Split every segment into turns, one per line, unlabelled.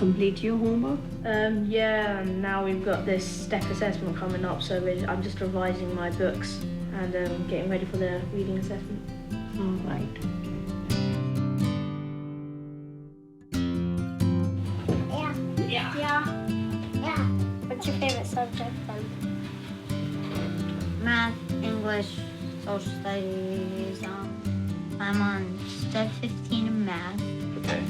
complete your homework?
Yeah, and now we've got this step assessment coming up, so I'm just revising my books and getting ready for the reading assessment.
All right.
Yeah. What's your favorite subject then?
Math, English, social studies. I'm on step 15 in math.
Okay.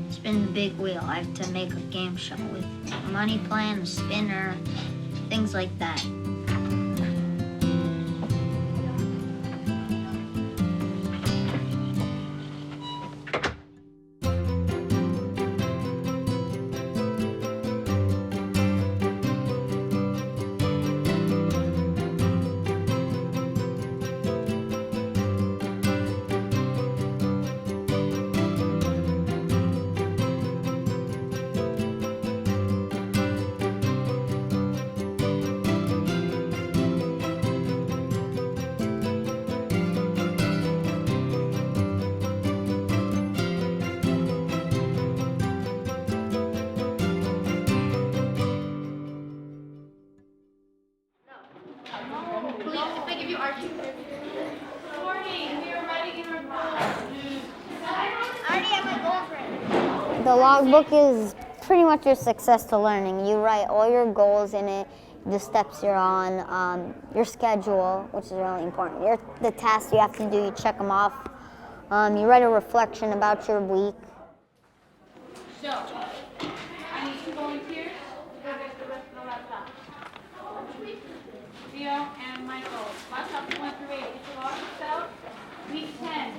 Spin the big wheel. I have to make a game show with a money plan, a spinner, things like that.
The logbook is pretty much your success to learning. You write all your goals in it, the steps you're on, your schedule, which is really important. The tasks you have to do, you check them off. You write a reflection about your week.
So, I need 2 volunteers to go get the rest of the laptop. Theo and Michael, laptop 1 through 8. Get your logbooks out. Week 10.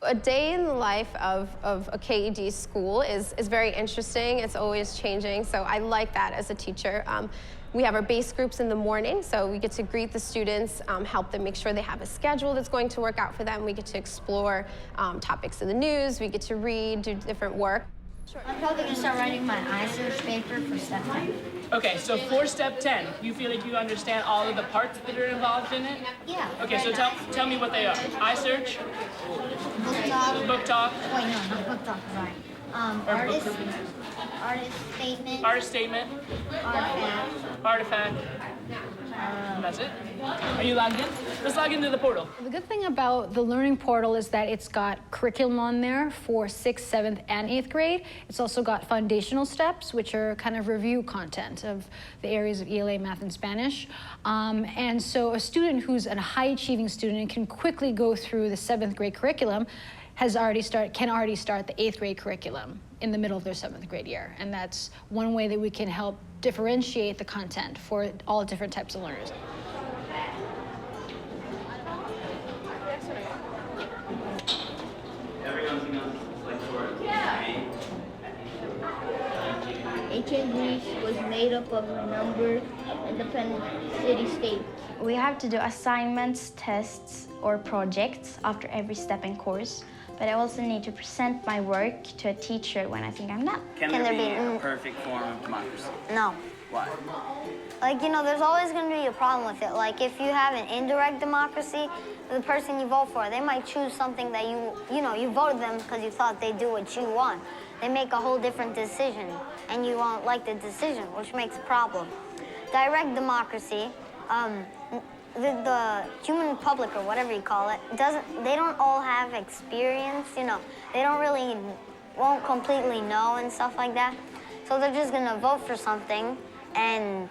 A day in the life of a KED school is very interesting. It's always changing, so I like that as a teacher. We have our base groups in the morning, so we get to greet the students, help them make sure they have a schedule that's going to work out for them. We get to explore topics in the news. We get to read, do different work.
I'm probably going to start writing my iSearch paper for step 10.
Okay, so for step 10, you feel like you understand all of the parts that are involved in it?
Yeah.
Okay, so tell me what they are. iSearch, book talk.
Wait, no, not book talk, sorry. Artist statement.
Artist statement. Artifact. That's it. Are you logged in? Let's log into the portal.
The good thing about the Learning Portal is that it's got curriculum on there for 6th, 7th, and 8th grade. It's also got foundational steps, which are kind of review content of the areas of ELA, math, and Spanish. And so a student who's a high-achieving student and can quickly go through the 7th grade curriculum can already start the 8th grade curriculum in the middle of their 7th grade year. And that's one way that we can help differentiate the content for all different types of learners.
Ancient Greece was made up of a number of independent city-states.
We have to do assignments, tests, or projects after every step in course. But I also need to present my work to a teacher when I think I'm done.
Can there be a perfect form of democracy?
No.
Why?
Like, you know, there's always going to be a problem with it. Like, if you have an indirect democracy, the person you vote for, they might choose something that you voted them because you thought they'd do what you want. They make a whole different decision, and you won't like the decision, which makes a problem. Direct democracy, the human public, or whatever you call it, they don't all have experience, you know. They won't completely know and stuff like that. So they're just going to vote for something and,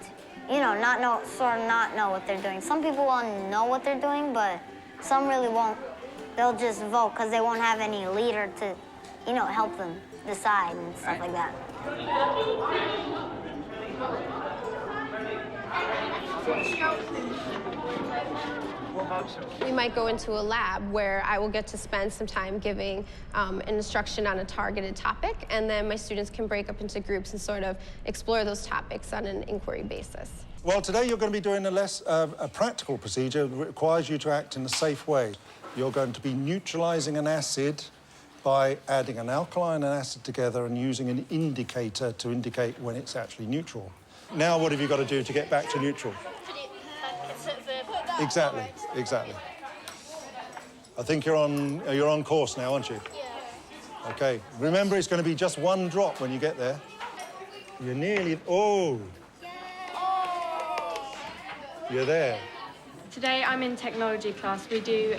you know, not know what they're doing. Some people will know what they're doing, but some really won't. They'll just vote because they won't have any leader to, you know, help them decide and stuff like that.
We might go into a lab where I will get to spend some time giving an instruction on a targeted topic, and then my students can break up into groups and sort of explore those topics on an inquiry basis.
Well, today you're going to be doing a practical procedure that requires you to act in a safe way. You're going to be neutralizing an acid by adding an alkali and an acid together and using an indicator to indicate when it's actually neutral. Now what have you got to do to get back to neutral? Exactly, exactly. I think you're on course now, aren't you?
Yeah.
OK, remember it's going to be just one drop when you get there. You're nearly... Oh! You're there.
Today I'm in technology class. We do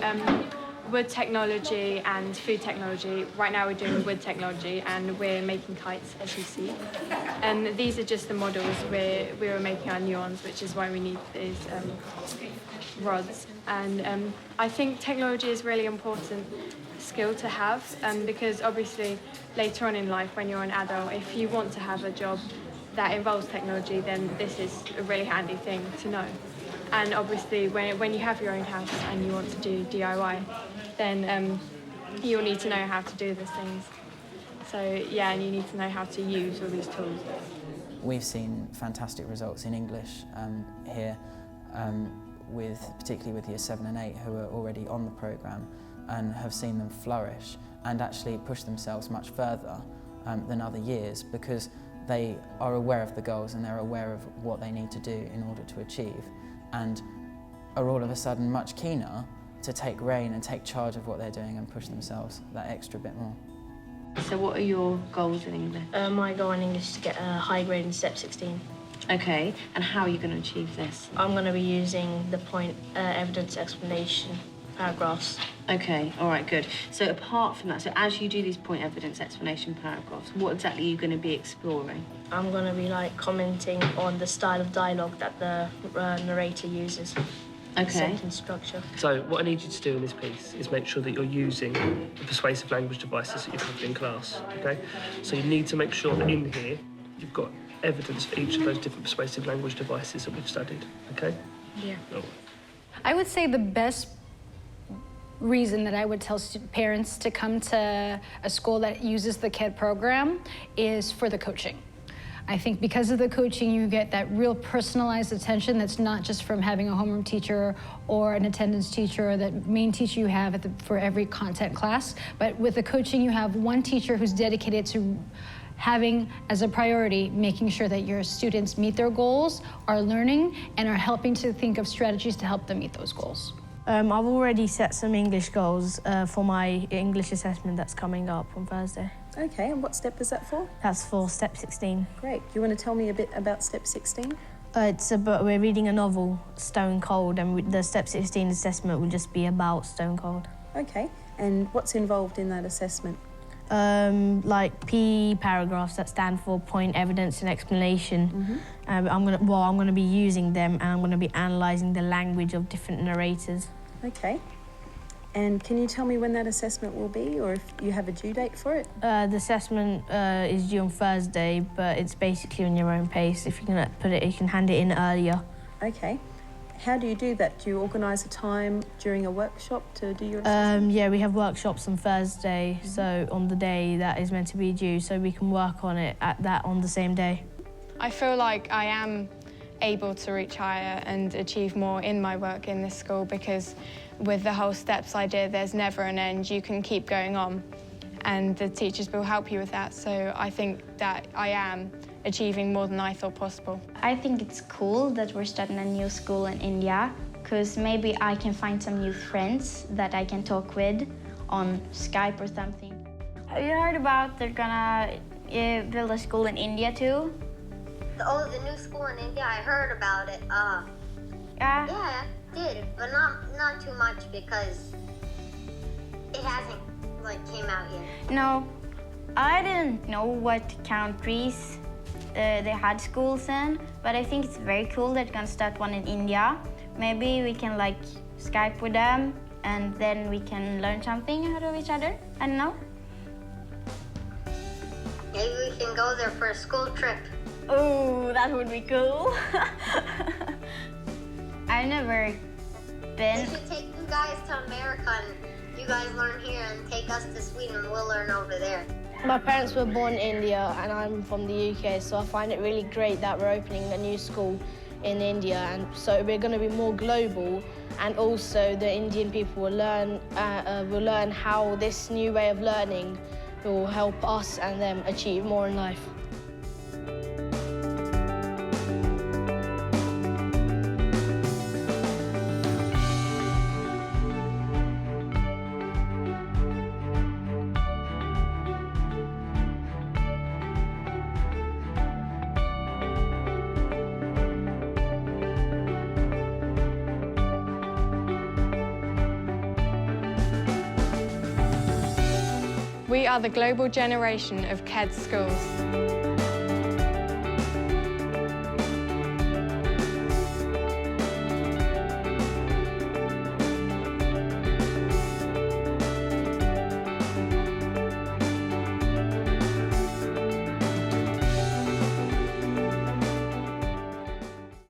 wood technology and food technology. Right now we're doing wood technology and we're making kites, as you see. And these are just the models. We were making our new ones, which is why we need these rods. And I think technology is a really important skill to have because obviously later on in life when you're an adult, if you want to have a job that involves technology, then this is a really handy thing to know. And obviously when you have your own house and you want to do DIY, then you'll need to know how to do these things. So yeah, and you need to know how to use all these tools.
We've seen fantastic results in English here, particularly with Year 7 and 8 who are already on the programme, and have seen them flourish and actually push themselves much further than other years because they are aware of the goals and they're aware of what they need to do in order to achieve, and are all of a sudden much keener to take reign and take charge of what they're doing and push themselves that extra bit more.
So what are your goals in English?
My goal in English is to get a high grade in Step 16.
OK, and how are you going to achieve this?
I'm going to be using the point evidence explanation paragraphs.
OK, all right, good. So apart from that, so as you do these point evidence explanation paragraphs, what exactly are you going to be exploring?
I'm going to be like commenting on the style of dialogue that the narrator uses.
OK.
Sentence structure.
So what I need you to do in this piece is make sure that you're using the persuasive language devices that you've covered in class, OK? So you need to make sure that in here you've got evidence for each of those different persuasive language devices that we've studied, OK?
Yeah.
Oh.
I would say the best reason that I would tell parents to come to a school that uses the KED program is for the coaching. I think because of the coaching, you get that real personalized attention that's not just from having a homeroom teacher or an attendance teacher or the main teacher you have for every content class. But with the coaching, you have one teacher who's dedicated to having as a priority, making sure that your students meet their goals, are learning, and are helping to think of strategies to help them meet those goals.
I've already set some English goals for my English assessment that's coming up on Thursday.
OK, and what step is that for?
That's for Step 16.
Great. You want to tell me a bit about Step 16?
We're reading a novel, Stone Cold, and the Step 16 assessment will just be about Stone Cold.
OK, and what's involved in that assessment?
Like P paragraphs that stand for point, evidence and explanation. I'm going to be using them and I'm going to be analysing the language of different narrators.
OK. And can you tell me when that assessment will be, or if you have a due date for it?
The assessment is due on Thursday, but it's basically on your own pace. If you're going to put it, you can hand it in earlier.
OK. How do you do that? Do you organise a time during a workshop to do your assessment?
Yeah, we have workshops on Thursday, so on the day that is meant to be due, so we can work on it on the same day.
I feel like I am able to reach higher and achieve more in my work in this school because with the whole STEPS idea, there's never an end. You can keep going on and the teachers will help you with that. So I think that I am achieving more than I thought possible.
I think it's cool that we're starting a new school in India because maybe I can find some new friends that I can talk with on Skype or something. Have you heard about they're gonna build a school in India too?
Oh, the new school in India, I heard about it.
Yeah?
Yeah, I did, but not too much because it hasn't, came out yet.
No, I didn't know what countries they had schools in, but I think it's very cool that they're gonna start one in India. Maybe we can, Skype with them and then we can learn something out of each other. I don't know.
Maybe we can go there for a school trip.
Oh, that would be cool. I've never been.
We should take you guys to America and you guys learn here and take us to Sweden and we'll learn over there.
My parents were born in India and I'm from the UK, so I find it really great that we're opening a new school in India, and so we're going to be more global, and also the Indian people will learn how this new way of learning will help us and them achieve more in life.
We are the global generation of KED schools.